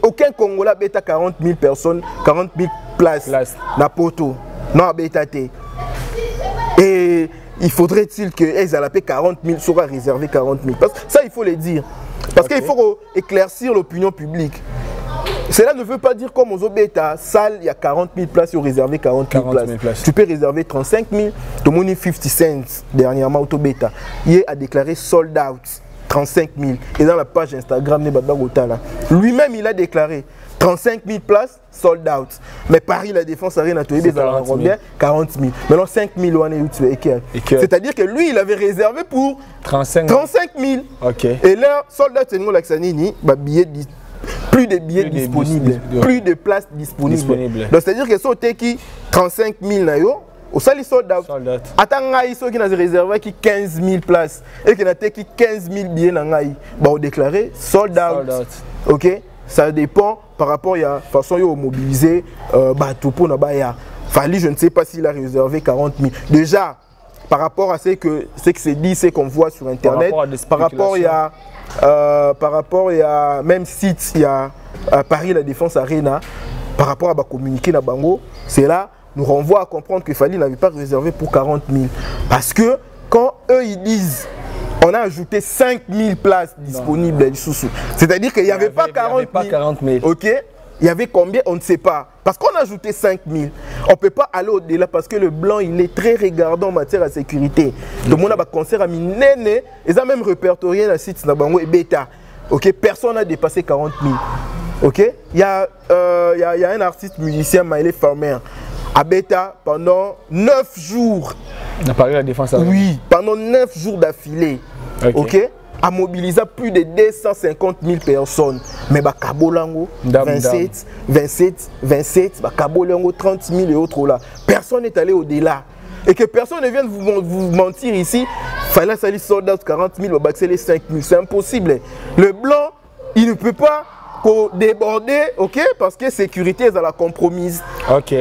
Aucun Congolais bêta 40 000 personnes, 40 000 places na poto. Non, on bêta té. Et il faudrait-il que les alapés 40 000 sera réservé 40 000. Parce que ça, il faut le dire. Parce qu'il faut éclaircir l'opinion publique. Cela ne veut pas dire comme aux bêta salle, il y a 40 000 places, il faut réserver 40 000 places. Tu peux réserver 35 000. Tout le monde 50 cents dernièrement au bêta. Il a déclaré sold out 35 000. Et dans la page Instagram, lui-même il a déclaré 35 000 places sold out. Mais Paris, la Défense Arena, tu es 40 000. Maintenant 5 000 c'est-à-dire que lui, il avait réservé pour 35 000. Et là, sold out, c'est une laxanini, billet plus de billets disponibles, plus de places disponibles. Donc c'est-à-dire que si tu 35 000 nayo, au sali sold out. Attends, ils sont qui n'a réservé qui 15 000 places et qui n'a qui 15 000 billets na ngai, bah on déclaré sold out. OK, ça dépend par rapport à la façon de mobiliser bateau pour na baya. Fally, je ne sais pas s'il a réservé 40 000. Déjà par rapport à ce que c'est dit, c'est qu'on voit sur internet, par rapport il y a même site, il y a Paris la Défense Arena, par rapport à communiquer na bango, c'est là nous renvoie à comprendre que Fally n'avait pas réservé pour 40 000. Parce que quand eux ils disent on a ajouté 5 000 places disponibles, c'est-à-dire qu'il n'y avait pas 40 000. Ok? Il y avait combien? On ne sait pas. Parce qu'on a ajouté 5 000. On ne peut pas aller au-delà parce que le blanc, il est très regardant en matière de sécurité. Donc, on a un concert à Minene. Ils ont même répertorié la site Nabango et Beta. Ok? Personne n'a dépassé 40 000. Ok? Il y a un artiste musicien, Maëlé Farmer, à Beta pendant 9 jours. On a parlé de la défense. Oui, pendant 9 jours d'affilée. Ok? A mobilisé plus de 250 000 personnes. Mais Kabolango, 27, 30 000 et autres là. Personne n'est allé au-delà. Et que personne ne vienne vous mentir ici. Fallait salir soldat 40 000, c'est les 5 000. C'est impossible. Le blanc, il ne peut pas déborder, ok? Parce que sécurité est à la compromise. Ok.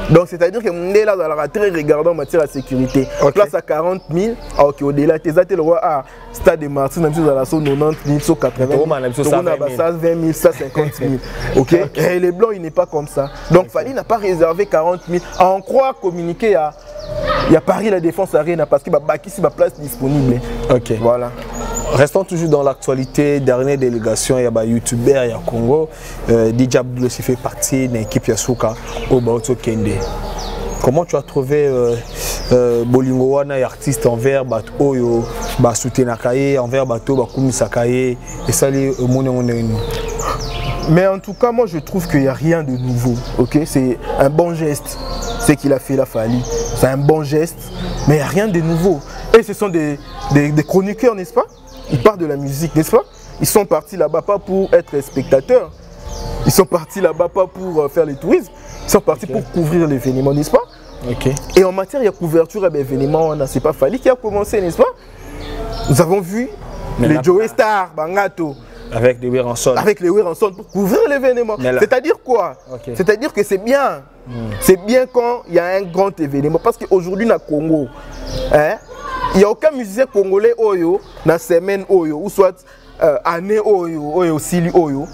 Donc c'est-à-dire que mon est là dans la très regardant en matière de sécurité. Place à 40 000, ok, au-delà, tu as le roi à Stade de Martin, même si dans la zone 90 000, 80 000, 20 000, 50 000. Ok. Et les blancs, il n'est pas comme ça. Donc Fally n'a pas réservé 40 000. À en croire communiquer à Paris la Défense Arena parce qu'il va baquer si ma place disponible. Ok. Voilà. Restons toujours dans l'actualité. Dernière délégation, il y a des youtubeurs, il y a Congo. DJ Abdoul aussi fait partie de l'équipe Yasuka au Baoto Kende. Comment tu as trouvé Bolingo Wana et artiste envers Oyo, Soutenakaye, envers Bato, Bakumisakaye et ça les Mais en tout cas, moi je trouve qu'il n'y a rien de nouveau. Ok, c'est un bon geste. Ce qu'il a fait la Fally. C'est un bon geste, mais il n'y a rien de nouveau. Et ce sont des chroniqueurs, n'est-ce pas? Ils parlent de la musique, n'est-ce pas? Ils sont partis là-bas pas pour être spectateurs. Ils sont partis là-bas pas pour faire les tourismes. Ils sont partis pour couvrir l'événement, n'est-ce pas? Et en matière de couverture d'événements, c'est pas Fally qui a commencé, n'est-ce pas? Nous avons vu les Joey Star, Bangato. Avec les Weranson. Avec les Weranson pour couvrir l'événement. C'est-à-dire quoi? C'est-à-dire que c'est bien. C'est bien quand il y a un grand événement. Parce qu'aujourd'hui, dans le Congo, il n'y a aucun musicien congolais Oyo, dans la semaine Oyo, ou soit année Oyo, Oyo, Sili Oyo.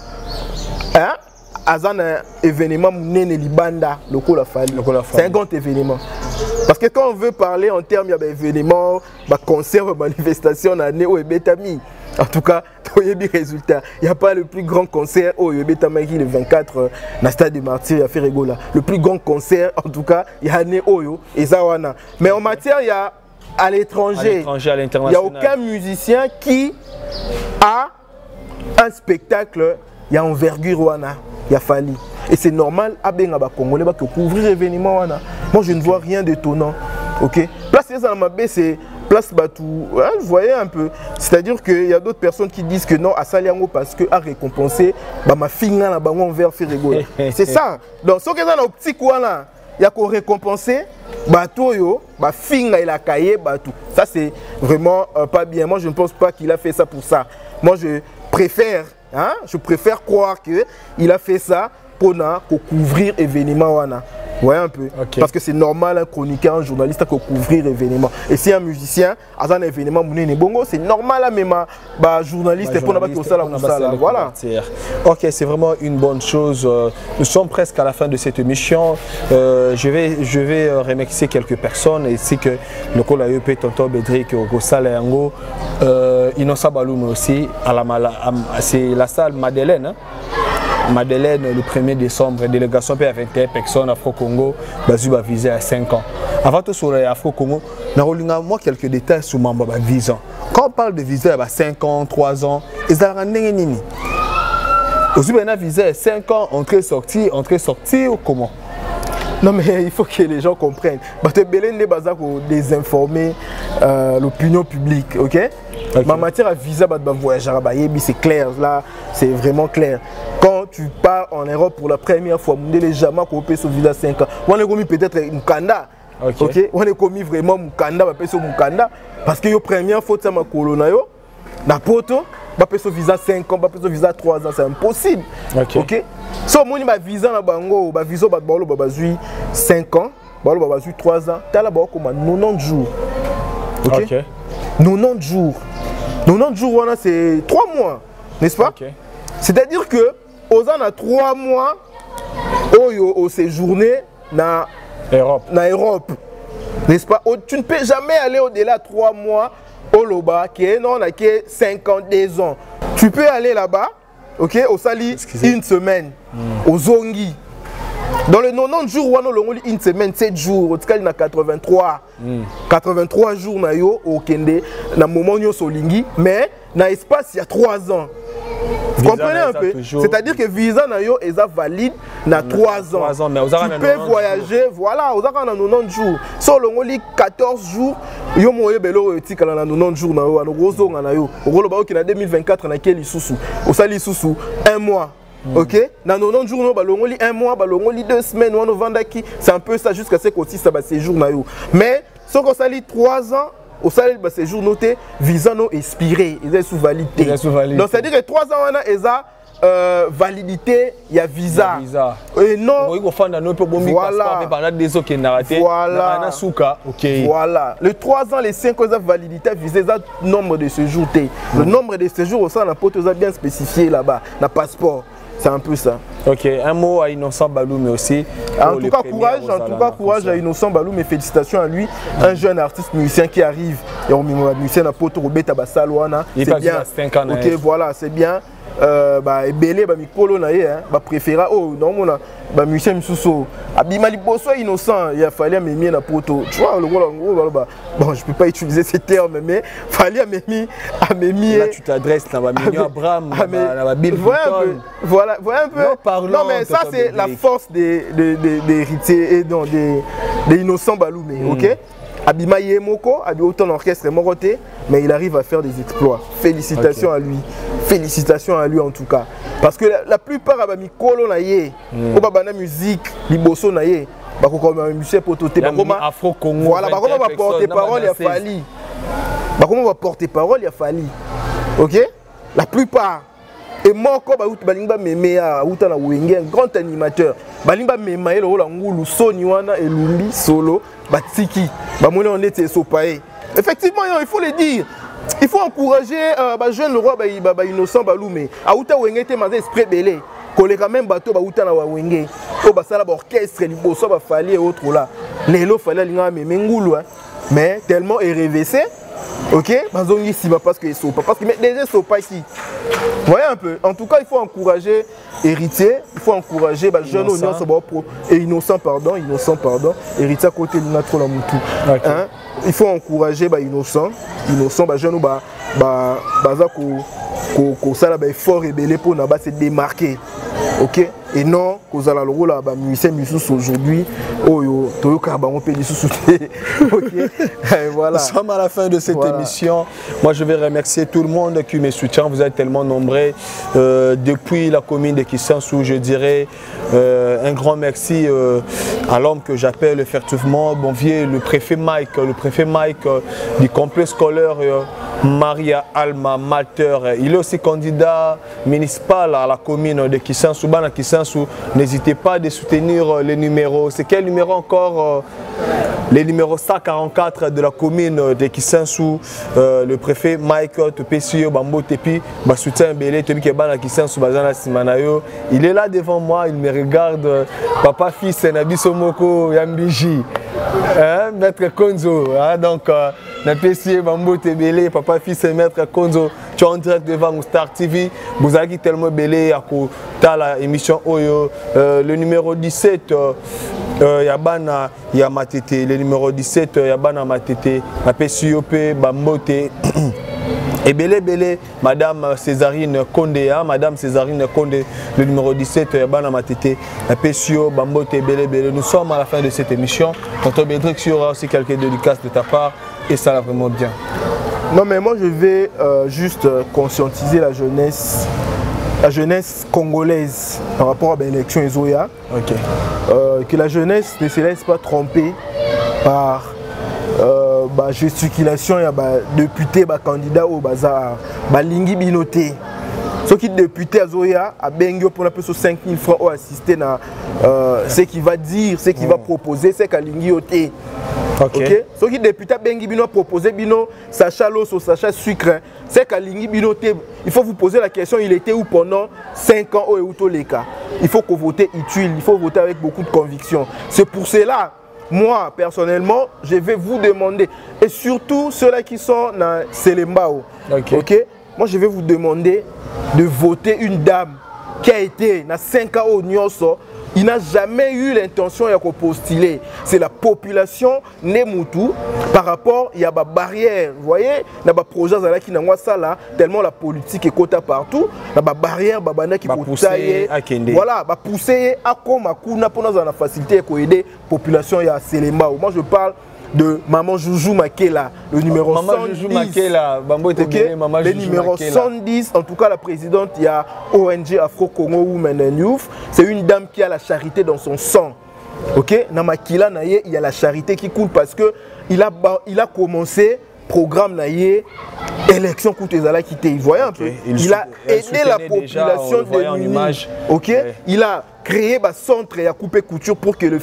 Un événement Nene Libanda, le Kola Fally. C'est un grand événement. Parce que quand on veut parler en termes d'événements, concerts, manifestations, année Oyo Betami. En tout cas, il y a des résultats. Il n'y a pas le plus grand concert au Betamaki le 24 dans le stade de Martyr à Ferregola. Le plus grand concert, en tout cas, il y a Né Oyo et Zawana. Mais en matière, il y a à l'étranger, il n'y a aucun musicien qui a un spectacle, il y a envergure Wana, il y a Fally. Et c'est normal, à Benga Congolais, que couvrir l'événement Wana. Moi, je ne vois rien d'étonnant. Ok? Place les Almabé, c'est place Batou, hein, vous voyez un peu. C'est-à-dire qu'il y a d'autres personnes qui disent que non, à Saliango parce que a récompensé ma fille là bas envers Ferrego. C'est ça. Donc ce que dans le petit coin là, il y a qu'on récompenser Batou yo, ma fille il a caillé Batou. Ça c'est vraiment pas bien. Moi je ne pense pas qu'il a fait ça pour ça. Moi je préfère croire que il a fait ça pour couvrir l'événement wana. Ouais, un peu. Parce que c'est normal un chroniqueur, un journaliste à couvrir l'événement. Et si un musicien a un événement c'est normal même journaliste pour ne voilà. Ok, c'est vraiment une bonne chose. Nous sommes presque à la fin de cette émission. Je vais remercier quelques personnes ainsi que le collègue Tonton Bédric Gossalango, Innocent Baloum aussi c'est la salle Madeleine. Hein? Madeleine, le 1er décembre, délégation P21 personnes Afro-Congo, Bazuba visé à 5 ans. Avant tout sur Afro-Congo, moi quelques détails sur mon visa. Quand on parle de visa à 5 ans, 3 ans, ils ont rendu nini. Aussi bien visa à 5 ans, entrée-sortie ou comment? Non mais il faut que les gens comprennent. Bélène n'est pas pour désinformer l'opinion publique, ok? Ma matière à visa, voyageur, c'est clair, là, c'est vraiment clair. Quand tu pars en Europe pour la première fois, on est jamais coupé sur visa 5 ans. On est commis peut-être Mukanda, ok? On est commis vraiment Mukanda, parce que la première fois, ça m'a colonné, na poto, sur visa 5 ans, sur visa 3 ans, c'est impossible, ok? So, moi, ma visa na bango, ma visa balo 5 ans, balo 3 ans, t'as là-bas comme 90 jours, ok? 90 jours. 90 jours, c'est 3 mois, n'est-ce pas? C'est-à-dire que, aux ans, 3 mois, au séjourné, na Europe. Na Europe. N'est-ce pas? Tu ne peux jamais aller au-delà de 3 mois au Loba, qui est non, qui est 52 ans. Tu peux aller là-bas, ok, au Sali, une semaine, au Zongi. Dans le 90 jours, on a une semaine, 7 jours, on a 83. 83 jours au Kende, dans le moment où on Solingi, mais dans l'espace, il y a 3 ans. Vous comprenez un peu? C'est-à-dire que visa est valide dans 3 ans. Mais tu peux voyager, voilà, vous avez 90 jours. Si on a 14 jours, vous avez 90 jours. Vous avez 2024, vous avez 1 mois. Ok? Dans 90 jours, vous avez 1 mois, vous avez 2 semaines, c'est un peu ça jusqu'à ce que ça va séjour. Mais si vous avez 3 ans, au salaire de séjour noté, visa non expiré, ils sont sous validité. Donc c'est à dire que 3 ans on a ESA validité, il y a visa. Et non. Voilà. Voilà. Les 3 ans, les 5 ans de validité, visa nombre de séjours. Le nombre de séjours au sein de la pote bien spécifié là-bas, dans le passeport. C'est un peu ça. Ok, un mot à Innocent Balou, mais aussi. En tout cas, courage à Innocent Balou, mais félicitations à lui, un jeune artiste musicien qui arrive. Et on musicien à Poto Robeta Bassalouana. C'est bien. Ok, voilà, c'est bien. Belé, Mikolo, préféré. Oh, non, mon musicien Moussou. Abimali Bosso Innocent, il a fallu m'aimer la poto. Tu vois, le rôle, bon, je peux pas utiliser ces termes, mais il fallait m'aimer. Là, tu t'adresses à Mignon Abraham, à Bill. Voilà un peu. Non, mais ça, c'est la force des héritiers et des innocents Baloumé, ok? Abima Yemoko, a autant d'orchestre et Moroté, mais il arrive à faire des exploits. Félicitations à lui. Félicitations à lui en tout cas. Parce que la plupart de mes Kolo naïe, au babana musique, liboso naïe, comme musicien pototé, Afro-Congo. Voilà, comment on va porter parole, il a fallu. Comment on va porter parole, il a fallu. Ok? La plupart. Et moi, quand Balimba Memea, un grand animateur, Balimba Memea, le rôle en Soniwana et Lumbi solo, Batiki, on était sopaé. Effectivement, il faut le dire. Il faut encourager les jeunes, le roi Innocent Baloumé. Aouta Wengete m'a esprit belé. Collègue même bateau Baouta na Wenge. Au Basala orchestre, il bosso va falloir et autres là. Les lots fallait l'ingame Mengoulou. Mais tellement RVC. Ok, parce que parce que déjà sopa ici. Voyez un peu. En tout cas, il faut encourager héritier, il faut encourager les jeunes et innocent pardon, héritier à côté de notre Lamoutou. Il faut encourager les innocents les jeunes qui fort et belé pour se démarquer. Ok, et non que la le rôle à musicien aujourd'hui voilà. Nous sommes à la fin de cette émission. Moi je vais remercier tout le monde qui me soutient. Vous êtes tellement nombreux depuis la commune de Kisansou. Je dirais un grand merci à l'homme que j'appelle effectivement bon vieux le préfet Mike du complexe scolaire Maria Alma Mater. Il est aussi candidat municipal à la commune de Kisansou. N'hésitez pas à soutenir les numéros. C'est quel numéro encore? Les numéros 144 de la commune de Kisansou. Le préfet Mike Topesio Bambo Tepi soutient Belé Tepi Kebana Kisansou Bazana Simanayo. Il est là devant moi, il me regarde. Papa fils Nabiso Moko Yambiji. Maître Konzo. Donc Napesio Bambo Tebele, papa fils et maître Konzo. Tu es en direct devant Star TV. Vous avez tellement belé à la émission Oyo. Le numéro 17, Yabana Yamatete. Le numéro 17, Yabana Matete. Napesio Bambote. Et belé, Madame Césarine Condé, Madame Césarine Condé, le numéro 17, Yabana Matete, Pesio, Bambote, belé. Nous sommes à la fin de cette émission. Tonton Bédric, il y aura aussi quelques dédicaces de ta part et ça va vraiment bien. Non, mais moi je vais juste conscientiser la jeunesse congolaise par rapport à l'élection Ezoya. Que la jeunesse ne se laisse pas tromper par gesticulation et député, candidat au bazar, Lingui Binoté. Ce qui est député à Zoya, à Bengio pour la plus de 5 000 francs au assister à ce qu'il va dire, ce qu'il va proposer, c'est qu'à Lingui Oté. Ok. Ce qui est député à Bengui Bino proposer Bino, Sacha l'os ou Sacha sucre, c'est qu'à Lingui Binoté. Il faut vous poser la question, il était où pendant 5 ans au Eutoleka. Il faut que vous votez utile, il faut voter avec beaucoup de conviction. C'est pour cela moi, personnellement, je vais vous demander, et surtout ceux-là qui sont dans Selembao, ok? Moi, je vais vous demander de voter une dame qui a été dans 5 ans au Nyonso. Il n'a jamais eu l'intention de postuler. C'est la population Nemutu par rapport, il y a des barrières. Vous voyez, il y a des projets qui n'ont pas là, tellement la politique est cotée partout. Il y a des barrières qui poussent. Voilà, pousser à comme à coup, pour nous la facilité pour aider la population à Selembao. Moi, je parle de Maman Joujou Makela, le numéro 110. Le numéro 110, en tout cas la présidente, il y a ONG Afro-Congo Women and Youth. C'est une dame qui a la charité dans son sang. Ok, Namakila Naye, il y a la charité qui coule parce que il a commencé programme naye élection contre les ala quitté. Vous voyez un peu. Il a aidé la population de ok, il a créé un centre à couper couture pour que le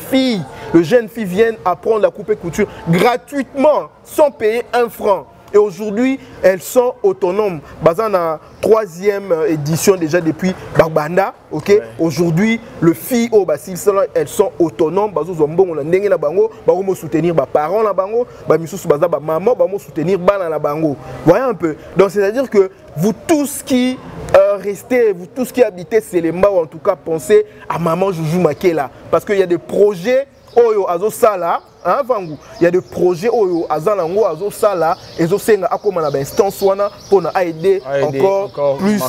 jeune fille vienne apprendre à couper couture gratuitement sans payer 1 franc. Et aujourd'hui, elles sont autonomes. Dans la 3e édition déjà depuis Barbanda, ok. Aujourd'hui, le fille au Basil, elles sont autonomes. On a soutenir les parents là bango, maman, soutenir la bango. Voyez un peu. Donc c'est-à-dire que vous tous qui restez, vous tous qui habitez Selembao, en tout cas pensez à Maman Joujou Makela, parce qu'il y a des projets. Oyo azo sala vangu, il y a des projets oyo azalango azo sala ezo senga akoma na instance wana pour aider encore plus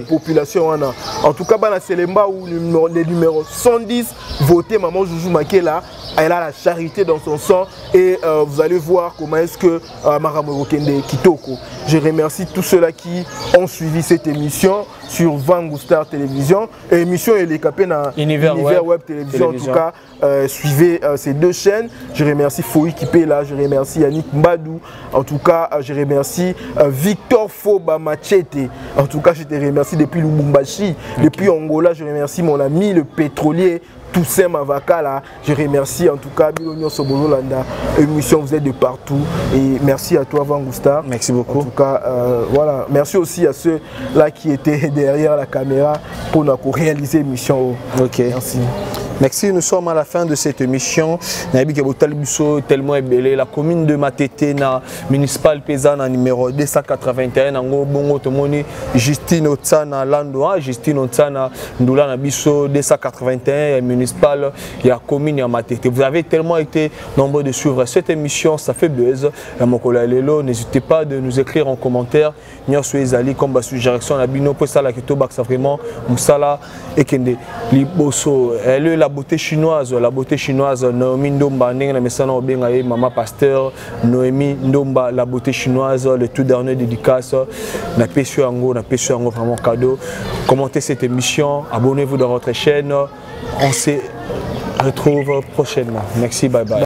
population wana. En tout cas bana Selembao le numéro 110 votez Maman Joujou Makela, elle a la charité dans son sang et vous allez voir comment est-ce que Maramoro Kende Kitoko. Je remercie tous ceux-là qui ont suivi cette émission sur Vangu Star Télévision. Émission elle est capée dans Univers Web Télévision. En tout cas, suivez ces 2 chaînes. Je remercie Foui Kipela, je remercie Yannick Mbadou. En tout cas, je remercie Victor Foba Machete. En tout cas, je te remercie depuis Lubumbashi, depuis Angola. Je remercie mon ami le pétrolier Toussaint Mavakala. Je remercie en tout cas Bilonio Sobololanda. Émission, vous êtes de partout. Et merci à toi, Vangousta. Merci beaucoup. En tout cas, voilà. Merci aussi à ceux-là qui étaient derrière la caméra pour nous réaliser l'émission. Ok. Merci. Merci, nous sommes à la fin de cette émission. Tellement ébélé, la commune de Matete, na municipal Pésana numéro 281, en Bongo Tomoni, Justine Otsana Landoa, Justine Otsana Ndoula Nabiso 281, municipal, il y a commune à Matete. Vous avez tellement été nombreux de suivre cette émission, ça fait buzz. N'hésitez pas de nous écrire en commentaire. Nous sommes comme la suggestion, Nabino, Postala Kitobak, ça vraiment, Moussala et Kende. Liboso, elle est la beauté chinoise, Noémie Ndomba, Maman Pasteur, Noémie Ndomba, la beauté chinoise, le tout dernier dédicace, na Pessu Ango, vraiment cadeau. Commentez cette émission, abonnez-vous dans votre chaîne, on se retrouve prochainement. Merci, bye bye.